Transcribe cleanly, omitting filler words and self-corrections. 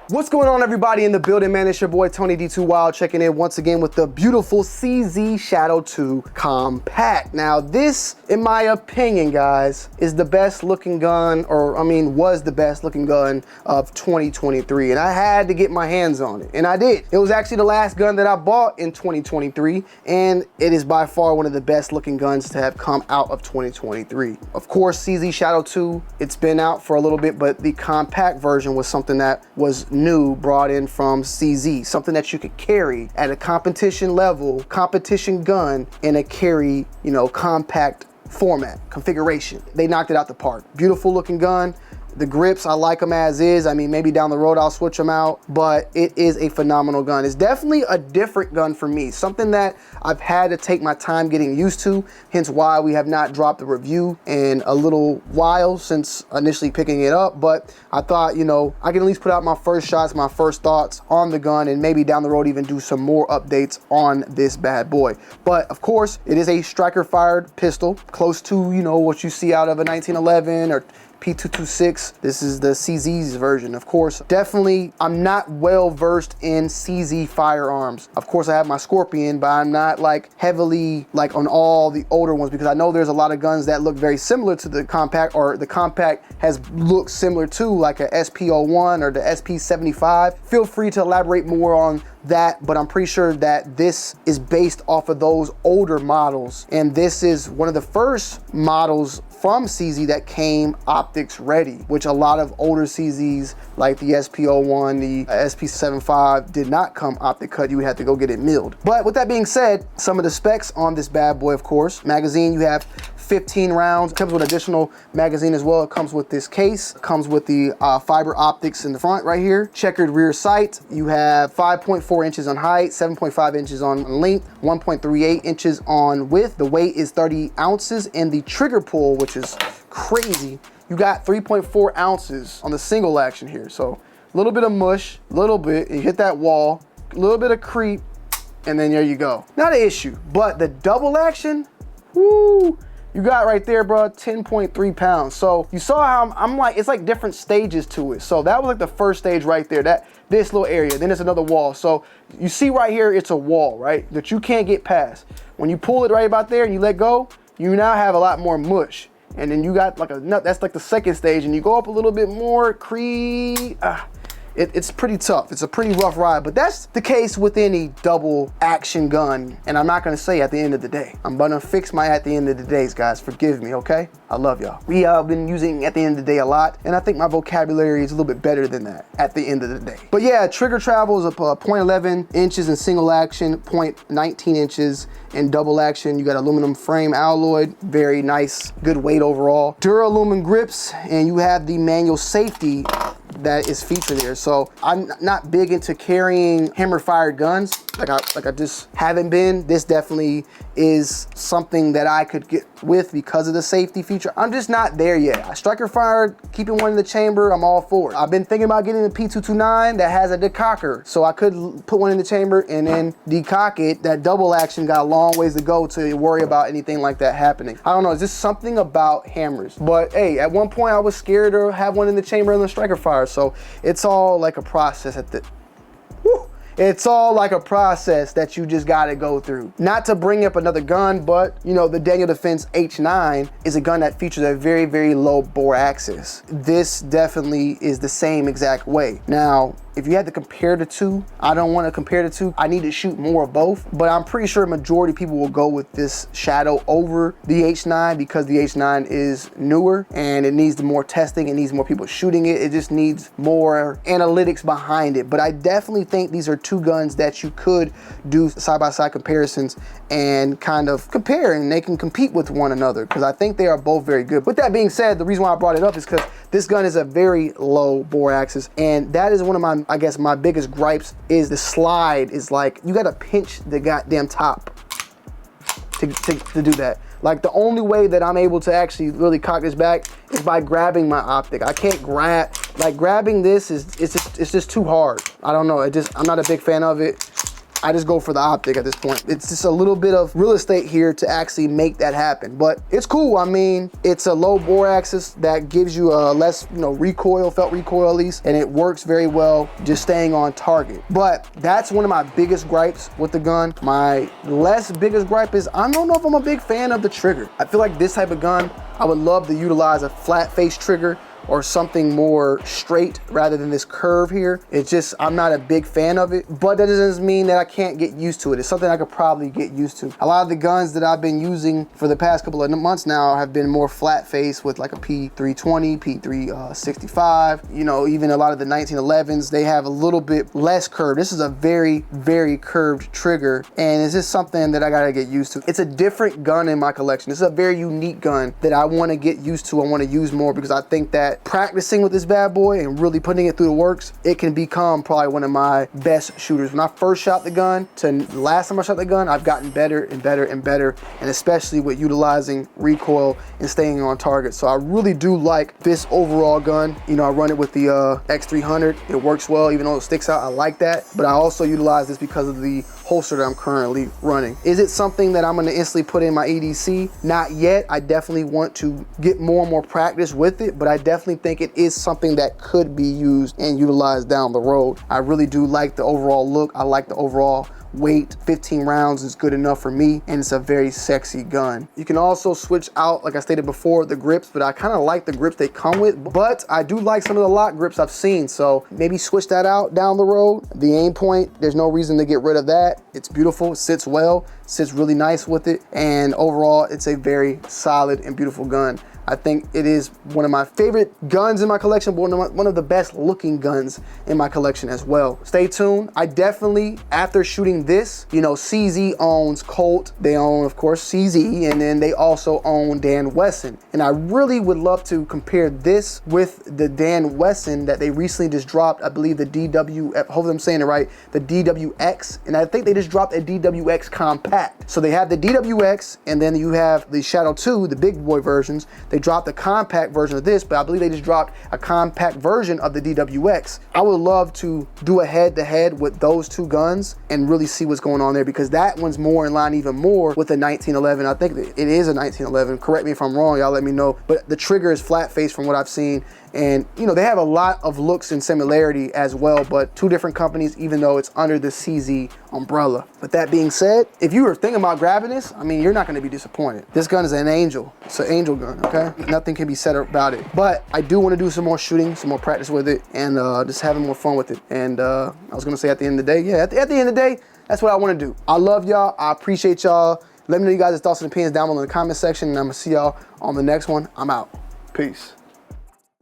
What's going on, everybody in the building, man? It's your boy Tony D2 Wild checking in once again with the beautiful CZ Shadow 2 Compact. Now this, in my opinion, guys, is the best looking gun, or I mean was the best looking gun of 2023, and I had to get my hands on it, and I did. It was actually the last gun that I bought in 2023, and it is by far one of the best looking guns to have come out of 2023. Of course, CZ Shadow 2, it's been out for a little bit, but the compact version was something that was new, brought in from CZ, something that you could carry at a competition level, competition gun in a carry, you know, compact format, configuration. They knocked it out the park. Beautiful looking gun. The grips, I like them as is. I mean, maybe down the road I'll switch them out, but it is a phenomenal gun. It's definitely a different gun for me, something that I've had to take my time getting used to, hence why we have not dropped a review in a little while since initially picking it up. But I thought, you know, I can at least put out my first shots, my first thoughts on the gun, and maybe down the road even do some more updates on this bad boy. But of course, it is a striker fired pistol, close to, you know, what you see out of a 1911 or P226. This is the CZ's version, of course. Definitely, I'm not well versed in CZ firearms. Of course, I have my Scorpion, but I'm not like heavily like on all the older ones, because I know there's a lot of guns that look very similar to the compact, or the compact has looked similar to, like a SP01 or the SP75. Feel free to elaborate more on that, but I'm pretty sure that this is based off of those older models, and this is one of the first models from CZ that came optics ready, which a lot of older CZs like the SP01, the SP75 did not come optic cut. You would have to go get it milled. But with that being said, some of the specs on this bad boy, of course. Magazine, you have 15 rounds. It comes with additional magazine as well. It comes with this case. It comes with the fiber optics in the front right here. Checkered rear sight. You have 5.4 inches on height, 7.5 inches on length, 1.38 inches on width. The weight is 30 ounces, and the trigger pull, which is crazy, you got 3.4 ounces on the single action here. So a little bit of mush, a little bit, you hit that wall, a little bit of creep, and then there you go. Not an issue, but the double action, whoo, you got right there, bro, 10.3 pounds. So you saw how I'm like, it's like different stages to it. So that was like the first stage right there, this little area. Then there's another wall. So you see right here, it's a wall, right, that you can't get past. When you pull it right about there and you let go, you now have a lot more mush. And then you got like a nut, that's like the second stage, and you go up a little bit more, it's pretty tough. It's a pretty rough ride, but that's the case with any double action gun. And I'm not gonna say at the end of the day. I'm gonna fix my at the end of the days, guys. Forgive me, okay? I love y'all. We have been using at the end of the day a lot, and I think my vocabulary is a little bit better than that at the end of the day. But yeah, trigger travel is a 0.11 inches in single action, 0.19 inches in double action. You got aluminum frame alloy, very nice, good weight overall. Duralumin grips, and you have the manual safety that is featured there. So I'm not big into carrying hammer fired guns, like I just haven't been. This definitely is something that I could get with because of the safety feature. I'm just not there yet. I striker fired, keeping one in the chamber, I'm all for it. I've been thinking about getting a P229 that has a decocker, so I could put one in the chamber and then decock it. That double action got a long ways to go to worry about anything like that happening. I don't know, it's just something about hammers. But hey, at one point I was scared to have one in the chamber and the striker fire, so it's all like a process at the, whew. It's all like a process that you just gotta go through. Not to bring up another gun, but you know, the Daniel Defense H9 is a gun that features a very, very low bore axis. This definitely is the same exact way. Now, if you had to compare the two, I don't want to compare the two. I need to shoot more of both, but I'm pretty sure a majority of people will go with this Shadow over the H9 because the H9 is newer and it needs more testing. It needs more people shooting it. It just needs more analytics behind it. But I definitely think these are two guns that you could do side-by-side comparisons and kind of compare, and they can compete with one another because I think they are both very good. With that being said, the reason why I brought it up is because this gun is a very low bore axis, and that is one of my, I guess, my biggest gripes is the slide is like, you gotta pinch the goddamn top to do that. Like the only way that I'm able to actually really cock this back is by grabbing my optic. I can't grab, like grabbing this is, it's just too hard. I don't know, I'm not a big fan of it. I just go for the optic at this point. It's just a little bit of real estate here to actually make that happen, but it's cool. I mean, it's a low bore axis that gives you a less, recoil, felt recoil at least, and it works very well just staying on target. But that's one of my biggest gripes with the gun. My less biggest gripe is I don't know if I'm a big fan of the trigger. I feel like this type of gun, I would love to utilize a flat face trigger or something more straight rather than this curve here. It's just, I'm not a big fan of it, but that doesn't mean that I can't get used to it. It's something I could probably get used to. A lot of the guns that I've been using for the past couple of months now have been more flat face with like a P320, P365, even a lot of the 1911s, they have a little bit less curve. This is a very, very curved trigger, and it's just something that I gotta get used to. It's a different gun in my collection. This is a very unique gun that I wanna get used to, I wanna use more, because I think that practicing with this bad boy and really putting it through the works, it can become probably one of my best shooters. When I first shot the gun to the last time I shot the gun, I've gotten better and better and better, and especially with utilizing recoil and staying on target. So I really do like this overall gun. I run it with the X300. It works well, even though it sticks out. I like that, but I also utilize this because of the holster that I'm currently running. Is it something that I'm gonna instantly put in my EDC? Not yet. I definitely want to get more and more practice with it, but I definitely think it is something that could be used and utilized down the road. I really do like the overall look. I like the overall weight. 15 rounds is good enough for me, and it's a very sexy gun. You can also switch out, like I stated before, the grips, but I kind of like the grips they come with, but I do like some of the lock grips I've seen, so maybe switch that out down the road. The aim point, there's no reason to get rid of that. It's beautiful, it sits well, sits really nice with it, and overall, it's a very solid and beautiful gun. I think it is one of my favorite guns in my collection, but one of the best looking guns in my collection as well. Stay tuned. I definitely, after shooting this, CZ owns Colt. They own, of course, CZ, and then they also own Dan Wesson. And I really would love to compare this with the Dan Wesson that they recently just dropped. I believe the DWF, hopefully I'm saying it right, the DWX, and I think they just dropped a DWX compact. So they have the DWX, and then you have the Shadow 2, the big boy versions. They dropped a compact version of this, but I believe they just dropped a compact version of the DWX. I would love to do a head-to-head with those two guns and really see what's going on there, because that one's more in line even more with the 1911. I think it is a 1911. Correct me if I'm wrong, y'all let me know. But the trigger is flat face from what I've seen. And they have a lot of looks and similarity as well, but two different companies, even though it's under the CZ umbrella. With that being said, if you were thinking about grabbing this, I mean, you're not gonna be disappointed. This gun is an angel. It's an angel gun, okay? Nothing can be said about it. But I do wanna do some more shooting, some more practice with it, and just having more fun with it. And I was gonna say at the end of the day, yeah, at the end of the day, that's what I wanna do. I love y'all, I appreciate y'all. Let me know you guys' thoughts and opinions down below in the comment section, and I'm gonna see y'all on the next one. I'm out. Peace.